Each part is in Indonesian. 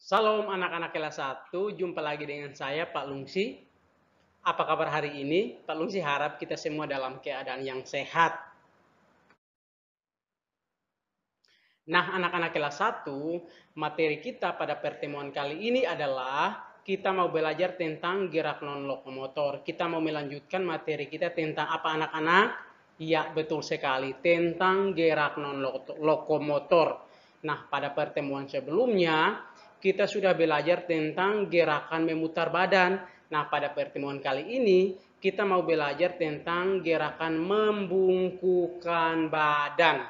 Salam anak-anak kelas 1, jumpa lagi dengan saya Pak Lungsi. Apa kabar hari ini? Pak Lungsi harap kita semua dalam keadaan yang sehat. Nah, anak-anak kelas 1, materi kita pada pertemuan kali ini adalah kita mau belajar tentang gerak non-lokomotor. Kita mau melanjutkan materi kita tentang apa anak-anak? Ya, betul sekali, tentang gerak non-lokomotor. Nah, pada pertemuan sebelumnya, kita sudah belajar tentang gerakan memutar badan. Nah, pada pertemuan kali ini, kita mau belajar tentang gerakan membungkukkan badan.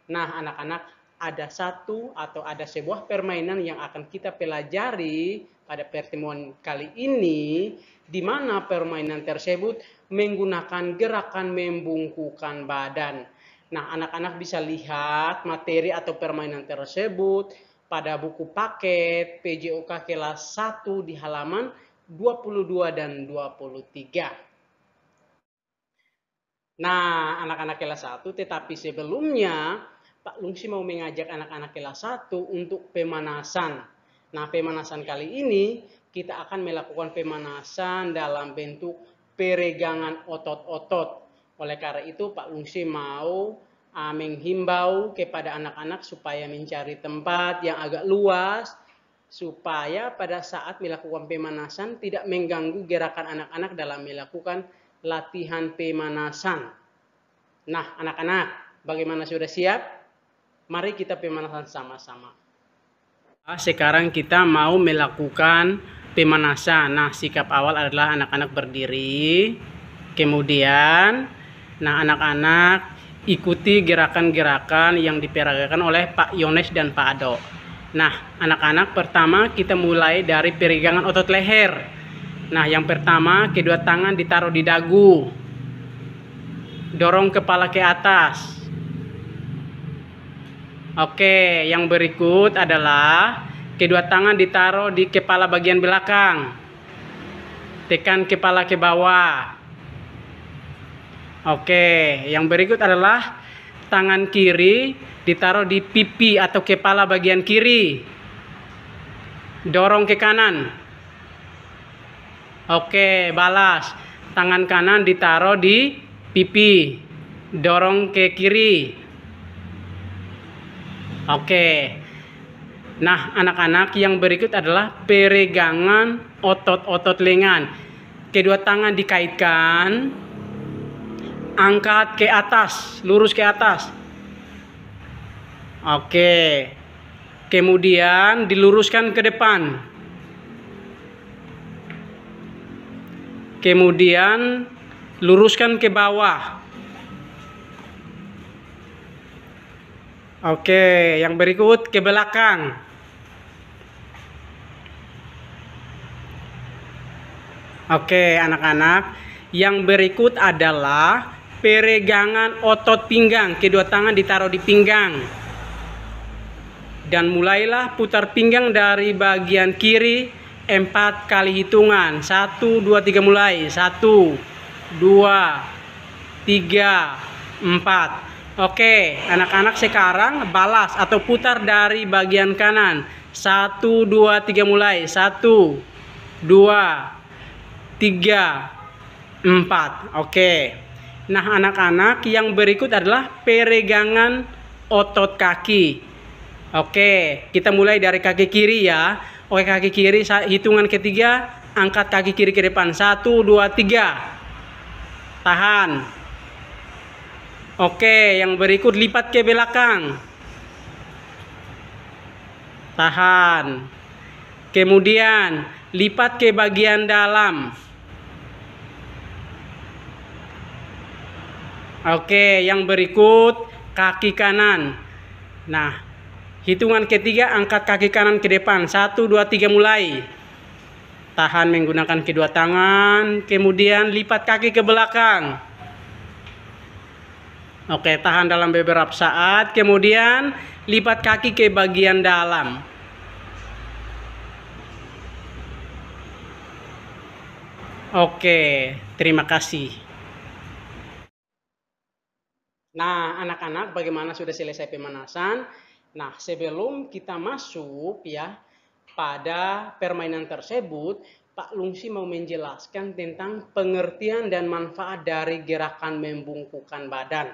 Nah, anak-anak, ada satu atau ada sebuah permainan yang akan kita pelajari pada pertemuan kali ini, di mana permainan tersebut menggunakan gerakan membungkukkan badan. Nah, anak-anak bisa lihat materi atau permainan tersebut pada buku paket PJOK kelas 1 di halaman 22 dan 23. Nah, anak-anak kelas 1, tetapi sebelumnya Pak Lungsi mau mengajak anak-anak kelas 1 untuk pemanasan. Nah, pemanasan kali ini kita akan melakukan pemanasan dalam bentuk peregangan otot-otot. Oleh karena itu Pak Lungsi mau menghimbau kepada anak-anak supaya mencari tempat yang agak luas, supaya pada saat melakukan pemanasan tidak mengganggu gerakan anak-anak dalam melakukan latihan pemanasan. Nah, anak-anak, bagaimana, sudah siap? Mari kita pemanasan sama-sama. Sekarang kita mau melakukan pemanasan. Nah, sikap awal adalah anak-anak berdiri. Kemudian, nah anak-anak ikuti gerakan-gerakan yang diperagakan oleh Pak Yones dan Pak Ado. Nah, anak-anak, pertama kita mulai dari peregangan otot leher. Nah, yang pertama, kedua tangan ditaruh di dagu. Dorong kepala ke atas. Oke, yang berikut adalah kedua tangan ditaruh di kepala bagian belakang. Tekan kepala ke bawah. Oke, yang berikut adalah tangan kiri ditaruh di pipi atau kepala bagian kiri. Dorong ke kanan. Oke, balas. Tangan kanan ditaruh di pipi. Dorong ke kiri. Oke. Nah, anak-anak, yang berikut adalah peregangan otot-otot lengan. Kedua tangan dikaitkan. Angkat ke atas, lurus ke atas. Oke. Kemudian diluruskan ke depan. Kemudian luruskan ke bawah. Oke, yang berikut ke belakang. Oke, anak-anak, yang berikut adalah peregangan otot pinggang. Kedua tangan ditaruh di pinggang. Dan mulailah putar pinggang dari bagian kiri 4 kali hitungan. 1, 2, 3 mulai. 1, 2, 3, 4. Oke, anak-anak, sekarang balas atau putar dari bagian kanan. 1, 2, 3 mulai. 1, 2, 3, 4. Oke. Nah, anak-anak, yang berikut adalah peregangan otot kaki. Oke, kita mulai dari kaki kiri ya. Oke, kaki kiri, hitungan ketiga, angkat kaki kiri ke depan. 1, 2, 3. Tahan. Oke, yang berikut lipat ke belakang. Tahan. Kemudian lipat ke bagian dalam. Oke, yang berikut kaki kanan. Nah, hitungan ketiga, angkat kaki kanan ke depan. 1, 2, 3 mulai. Tahan menggunakan kedua tangan. Kemudian lipat kaki ke belakang. Oke, tahan dalam beberapa saat. Kemudian lipat kaki ke bagian dalam. Oke, terima kasih. Nah, anak-anak, bagaimana, sudah selesai pemanasan? Nah, sebelum kita masuk ya pada permainan tersebut, Pak Lungsi mau menjelaskan tentang pengertian dan manfaat dari gerakan membungkukkan badan.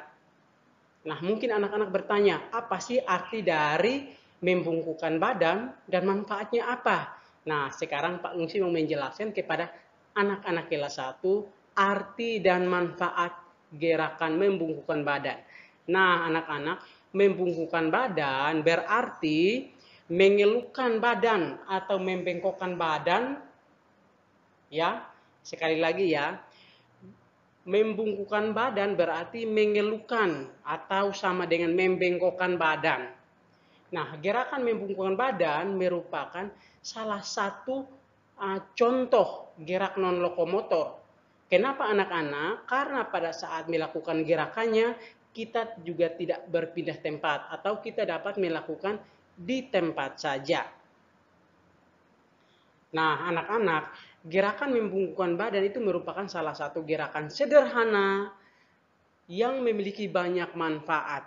Nah, mungkin anak-anak bertanya, apa sih arti dari membungkukkan badan dan manfaatnya apa? Nah, sekarang Pak Lungsi mau menjelaskan kepada anak-anak kelas 1 arti dan manfaat gerakan membungkukkan badan. Nah, anak-anak, membungkukkan badan berarti mengelukkan badan atau membengkokkan badan. Ya, sekali lagi ya. Membungkukkan badan berarti mengelukkan atau sama dengan membengkokkan badan. Nah, gerakan membungkukkan badan merupakan salah satu contoh gerak non-lokomotor. Kenapa anak-anak? Karena pada saat melakukan gerakannya, kita juga tidak berpindah tempat atau kita dapat melakukan di tempat saja. Nah, anak-anak, gerakan membungkukkan badan itu merupakan salah satu gerakan sederhana yang memiliki banyak manfaat.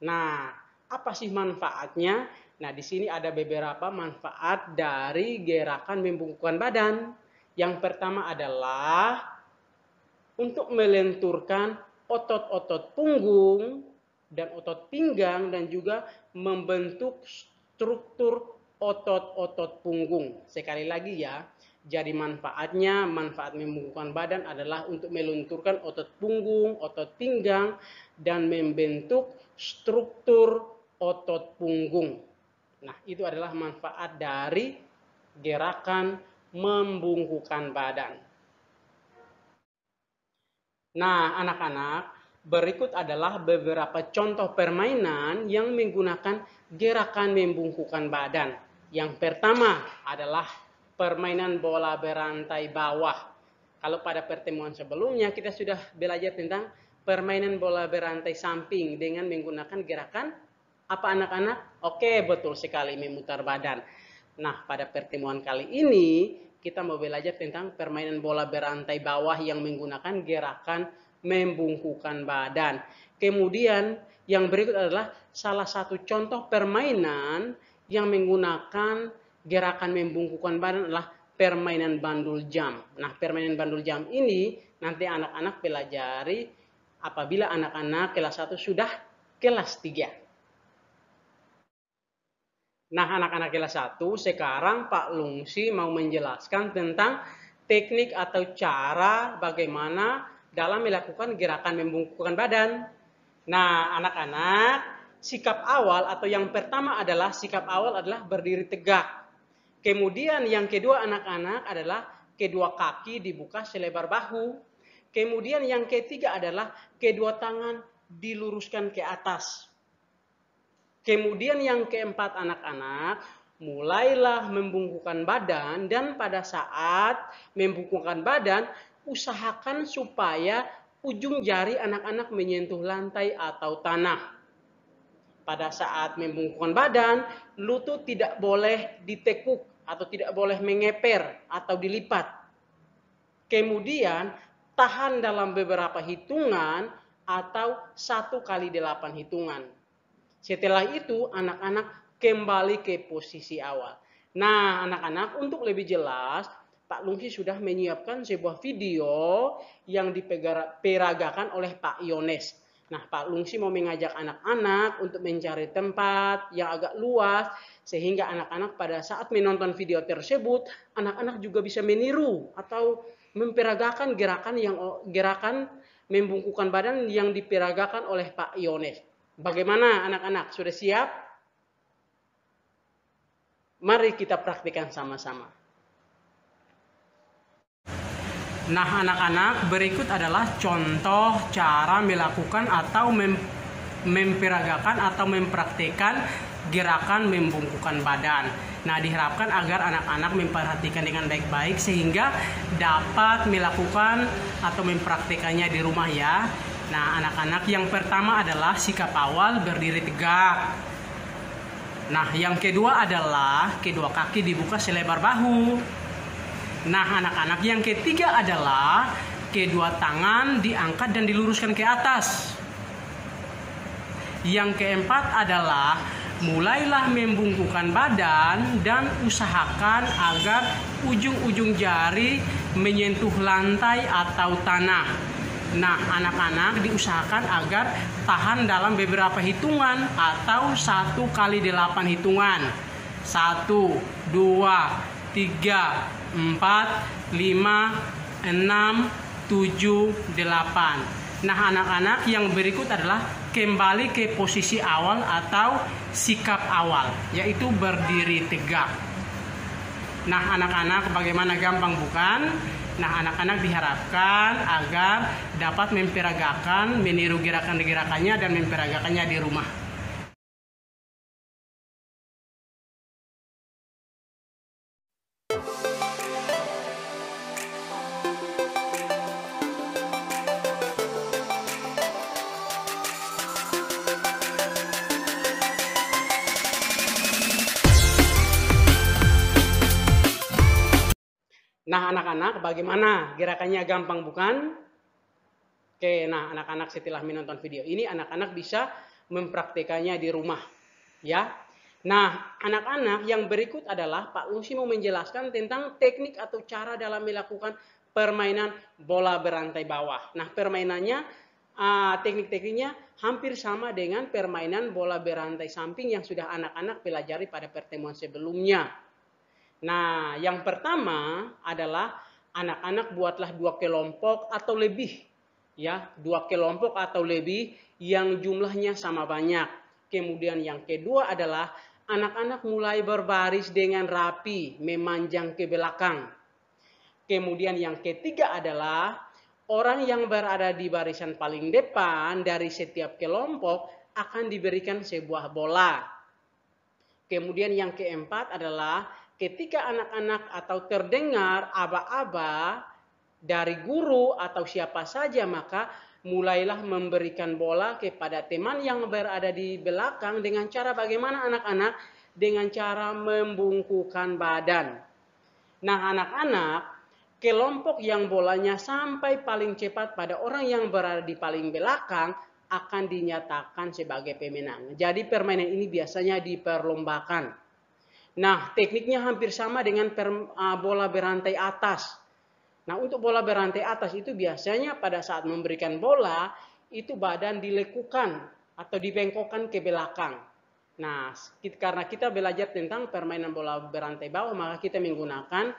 Nah, apa sih manfaatnya? Nah, di sini ada beberapa manfaat dari gerakan membungkukkan badan. Yang pertama adalah untuk melenturkan otot-otot punggung dan otot pinggang dan juga membentuk struktur otot-otot punggung. Sekali lagi ya, jadi manfaat membungkukkan badan adalah untuk melenturkan otot punggung, otot pinggang, dan membentuk struktur otot punggung. Nah, itu adalah manfaat dari gerakan membungkukkan badan. Nah, anak-anak, berikut adalah beberapa contoh permainan yang menggunakan gerakan membungkukkan badan. Yang pertama adalah permainan bola berantai bawah. Kalau pada pertemuan sebelumnya kita sudah belajar tentang permainan bola berantai samping dengan menggunakan gerakan apa anak-anak? Oke, betul sekali, memutar badan. Nah, pada pertemuan kali ini kita mau belajar tentang permainan bola berantai bawah yang menggunakan gerakan membungkukkan badan. Kemudian yang berikut adalah salah satu contoh permainan yang menggunakan gerakan membungkukkan badan adalah permainan bandul jam. Nah, permainan bandul jam ini nanti anak-anak pelajari apabila anak-anak kelas 1 sudah kelas 3. Nah, anak-anak kelas 1, sekarang Pak Lungsi mau menjelaskan tentang teknik atau cara bagaimana dalam melakukan gerakan membungkukkan badan. Nah, anak-anak, sikap awal atau yang pertama adalah sikap awal adalah berdiri tegak. Kemudian yang kedua anak-anak adalah kedua kaki dibuka selebar bahu. Kemudian yang ketiga adalah kedua tangan diluruskan ke atas. Kemudian yang keempat anak-anak, mulailah membungkukkan badan dan pada saat membungkukkan badan, usahakan supaya ujung jari anak-anak menyentuh lantai atau tanah. Pada saat membungkukkan badan, lutut tidak boleh ditekuk atau tidak boleh mengeper atau dilipat. Kemudian tahan dalam beberapa hitungan atau 1 kali 8 hitungan. Setelah itu anak-anak kembali ke posisi awal. Nah, anak-anak, untuk lebih jelas Pak Lungsi sudah menyiapkan sebuah video yang diperagakan oleh Pak Yones. Nah, Pak Lungsi mau mengajak anak-anak untuk mencari tempat yang agak luas sehingga anak-anak pada saat menonton video tersebut, anak-anak juga bisa meniru atau memperagakan gerakan membungkukkan badan yang diperagakan oleh Pak Yones. Bagaimana anak-anak? Sudah siap? Mari kita praktikkan sama-sama. Nah, anak-anak, berikut adalah contoh cara melakukan atau memperagakan atau mempraktikkan gerakan membungkukkan badan. Nah, diharapkan agar anak-anak memperhatikan dengan baik-baik sehingga dapat melakukan atau mempraktikannya di rumah ya. Nah, anak-anak, yang pertama adalah sikap awal berdiri tegak. Nah, yang kedua adalah kedua kaki dibuka selebar bahu. Nah, anak-anak, yang ketiga adalah kedua tangan diangkat dan diluruskan ke atas. Yang keempat adalah mulailah membungkukkan badan dan usahakan agar ujung-ujung jari menyentuh lantai atau tanah. Nah, anak-anak diusahakan agar tahan dalam beberapa hitungan atau 1 kali 8 hitungan. 1, 2, 3, 4, 5, 6, 7, 8. Nah, anak-anak, yang berikut adalah kembali ke posisi awal atau sikap awal, yaitu berdiri tegak. Nah, anak-anak, bagaimana, gampang bukan? Nah, anak-anak diharapkan agar dapat memperagakan, meniru gerakan-gerakannya dan memperagakannya di rumah. Nah, anak-anak, bagaimana gerakannya, gampang bukan? Oke, nah anak-anak setelah menonton video ini, anak-anak bisa mempraktekannya di rumah, ya. Nah, anak-anak, yang berikut adalah Pak Lungsi mau menjelaskan tentang teknik atau cara dalam melakukan permainan bola berantai bawah. Nah, permainannya, teknik-tekniknya hampir sama dengan permainan bola berantai samping yang sudah anak-anak pelajari pada pertemuan sebelumnya. Nah, yang pertama adalah anak-anak buatlah 2 kelompok atau lebih, ya, 2 kelompok atau lebih yang jumlahnya sama banyak. Kemudian yang kedua adalah anak-anak mulai berbaris dengan rapi, memanjang ke belakang. Kemudian yang ketiga adalah orang yang berada di barisan paling depan dari setiap kelompok akan diberikan sebuah bola. Kemudian yang keempat adalah ketika anak-anak atau terdengar aba-aba dari guru atau siapa saja, maka mulailah memberikan bola kepada teman yang berada di belakang dengan cara bagaimana, anak-anak? Dengan cara membungkukkan badan. Nah, anak-anak, kelompok yang bolanya sampai paling cepat pada orang yang berada di paling belakang akan dinyatakan sebagai pemenang. Jadi permainan ini biasanya diperlombakan. Nah, tekniknya hampir sama dengan bola berantai atas. Nah, untuk bola berantai atas itu biasanya pada saat memberikan bola, itu badan dilekukan atau dibengkokkan ke belakang. Nah, karena kita belajar tentang permainan bola berantai bawah, maka kita menggunakan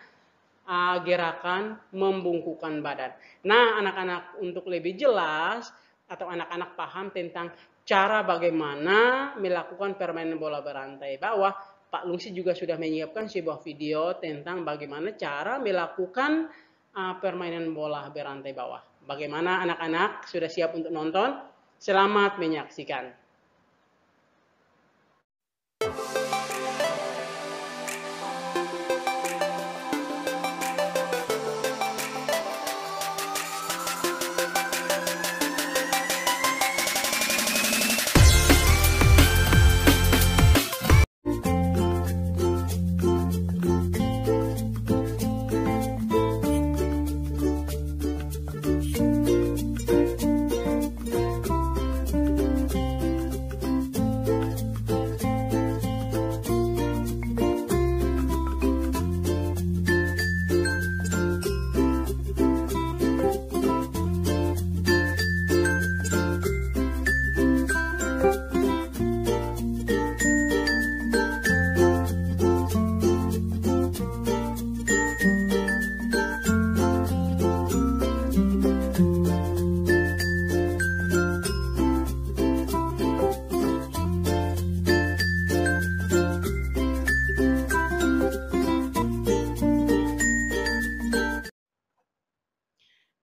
gerakan membungkukkan badan. Nah, anak-anak, untuk lebih jelas atau anak-anak paham tentang cara bagaimana melakukan permainan bola berantai bawah, Pak Lungsi juga sudah menyiapkan sebuah video tentang bagaimana cara melakukan permainan bola berantai bawah. Bagaimana, anak-anak, sudah siap untuk nonton? Selamat menyaksikan.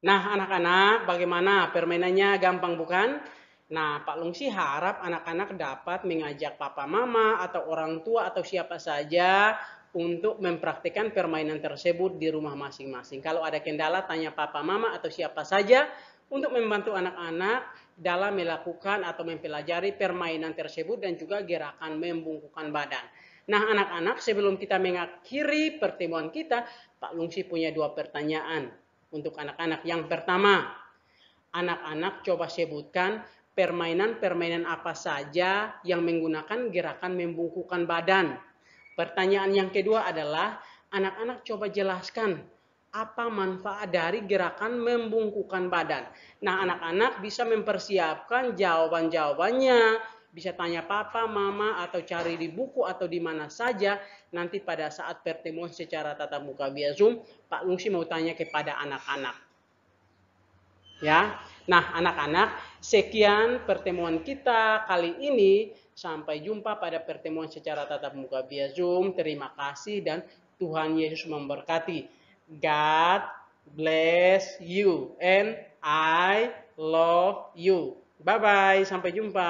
Nah, anak-anak, bagaimana permainannya, gampang bukan? Nah, Pak Lungsi harap anak-anak dapat mengajak papa mama atau orang tua atau siapa saja untuk mempraktikkan permainan tersebut di rumah masing-masing. Kalau ada kendala, tanya papa mama atau siapa saja untuk membantu anak-anak dalam melakukan atau mempelajari permainan tersebut dan juga gerakan membungkukkan badan. Nah, anak-anak, sebelum kita mengakhiri pertemuan kita, Pak Lungsi punya 2 pertanyaan untuk anak-anak. Yang pertama, anak-anak coba sebutkan permainan-permainan apa saja yang menggunakan gerakan membungkukkan badan. Pertanyaan yang kedua adalah, anak-anak coba jelaskan apa manfaat dari gerakan membungkukkan badan. Nah, anak-anak bisa mempersiapkan jawaban-jawabannya, bisa tanya papa, mama, atau cari di buku atau di mana saja. Nanti pada saat pertemuan secara tatap muka via Zoom, Pak Lungsi mau tanya kepada anak-anak. Ya, nah anak-anak, sekian pertemuan kita kali ini. Sampai jumpa pada pertemuan secara tatap muka via Zoom. Terima kasih dan Tuhan Yesus memberkati. God bless you and I love you. Bye-bye, sampai jumpa.